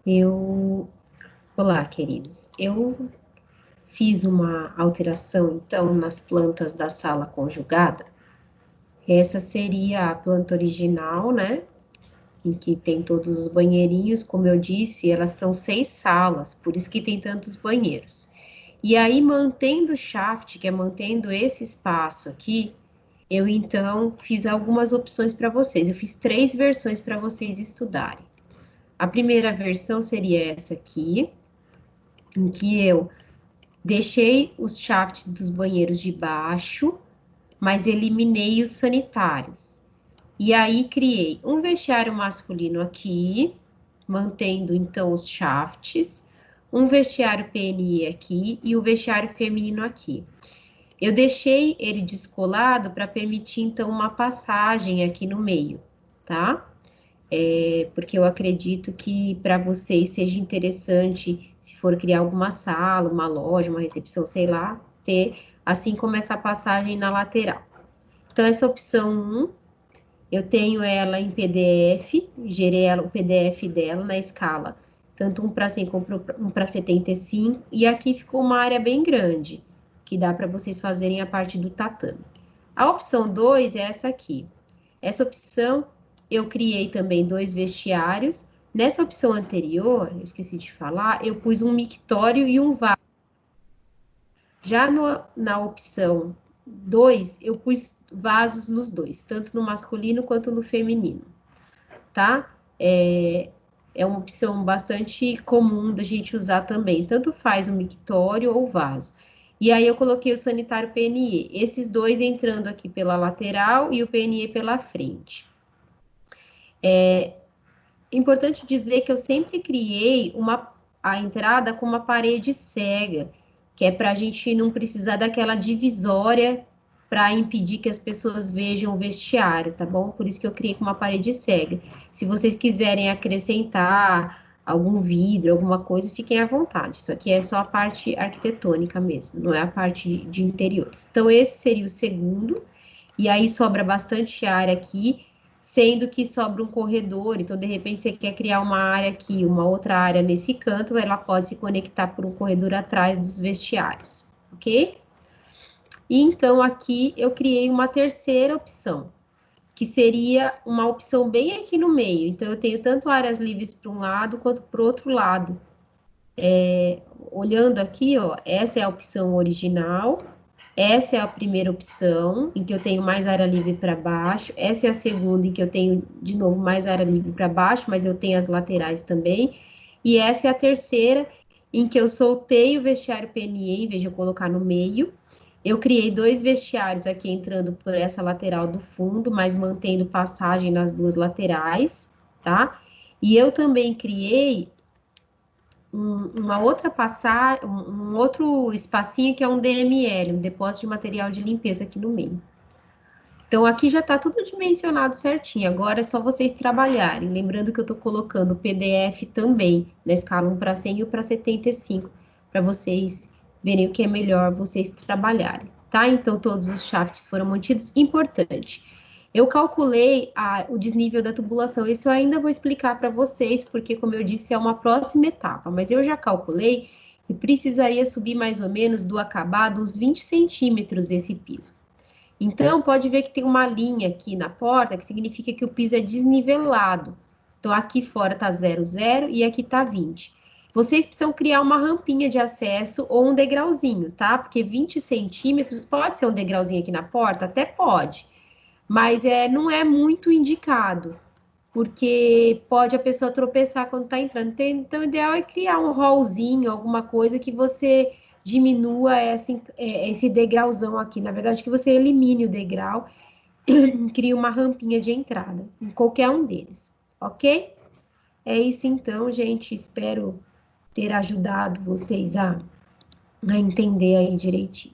Eu, olá, queridos. Eu fiz uma alteração, então, nas plantas da sala conjugada. Essa seria a planta original, né? Em que tem todos os banheirinhos, como eu disse, elas são 6 salas, por isso que tem tantos banheiros. E aí, mantendo o shaft, que é mantendo esse espaço aqui, eu então fiz algumas opções para vocês. Eu fiz 3 versões para vocês estudarem. A primeira versão seria essa aqui, em que eu deixei os shafts dos banheiros de baixo, mas eliminei os sanitários. E aí criei um vestiário masculino aqui, mantendo então os shafts, um vestiário PNE aqui e o vestiário feminino aqui. Eu deixei ele descolado para permitir então uma passagem aqui no meio, tá? Porque eu acredito que para vocês seja interessante, se for criar alguma sala, uma loja, uma recepção, sei lá, ter assim como essa passagem na lateral. Então, essa opção 1, eu tenho ela em PDF, gerei ela, o PDF dela na escala, tanto 1 para 100 como 1 para 75, e aqui ficou uma área bem grande, que dá para vocês fazerem a parte do tatame. A opção 2 é essa aqui. Essa opção, eu criei também 2 vestiários. Nessa opção anterior, eu esqueci de falar, eu pus um mictório e um vaso. Já na opção 2, eu pus vasos nos dois, tanto no masculino quanto no feminino, tá? É uma opção bastante comum da gente usar também, tanto faz o mictório ou vaso. E aí eu coloquei o sanitário PNE, esses dois entrando aqui pela lateral e o PNE pela frente. Importante dizer que eu sempre criei a entrada com uma parede cega, que é para a gente não precisar daquela divisória para impedir que as pessoas vejam o vestiário, tá bom? Por isso que eu criei com uma parede cega. Se vocês quiserem acrescentar algum vidro, alguma coisa, fiquem à vontade. Isso aqui é só a parte arquitetônica mesmo, não é a parte de interiores. Então, esse seria o segundo, e aí sobra bastante área aqui, sendo que sobra um corredor, então de repente você quer criar uma área aqui, uma outra área nesse canto, ela pode se conectar por um corredor atrás dos vestiários, ok? E então aqui eu criei uma terceira opção, que seria uma opção bem aqui no meio. Então eu tenho tanto áreas livres para um lado quanto para o outro lado. Olhando aqui, ó, essa é a opção original. Essa é a primeira opção, em que eu tenho mais área livre para baixo. Essa é a segunda, em que eu tenho, de novo, mais área livre para baixo, mas eu tenho as laterais também. E essa é a terceira, em que eu soltei o vestiário PNE, em vez de eu colocar no meio. Eu criei 2 vestiários aqui entrando por essa lateral do fundo, mas mantendo passagem nas 2 laterais, tá? E eu também criei uma outra passagem, um outro espacinho que é um DML, um depósito de material de limpeza aqui no meio. Então, aqui já está tudo dimensionado certinho, agora é só vocês trabalharem. Lembrando que eu estou colocando o PDF também, na escala 1 para 100 e 1 para 75, para vocês verem o que é melhor vocês trabalharem, tá? Então, todos os shafts foram mantidos. Importante, eu calculei o desnível da tubulação, isso eu ainda vou explicar para vocês, porque, como eu disse, é uma próxima etapa, mas eu já calculei que precisaria subir mais ou menos do acabado uns 20 centímetros esse piso. Então, pode ver que tem uma linha aqui na porta, que significa que o piso é desnivelado. Então, aqui fora está 0, 0 e aqui está 20. Vocês precisam criar uma rampinha de acesso ou um degrauzinho, tá? Porque 20 centímetros pode ser um degrauzinho aqui na porta? Até pode, mas não é muito indicado, porque pode a pessoa tropeçar quando está entrando. Então, o ideal é criar um hallzinho, alguma coisa que você diminua esse degrauzão aqui. Na verdade, que você elimine o degrau e crie uma rampinha de entrada em qualquer um deles, ok? É isso então, gente. Espero ter ajudado vocês a entender aí direitinho.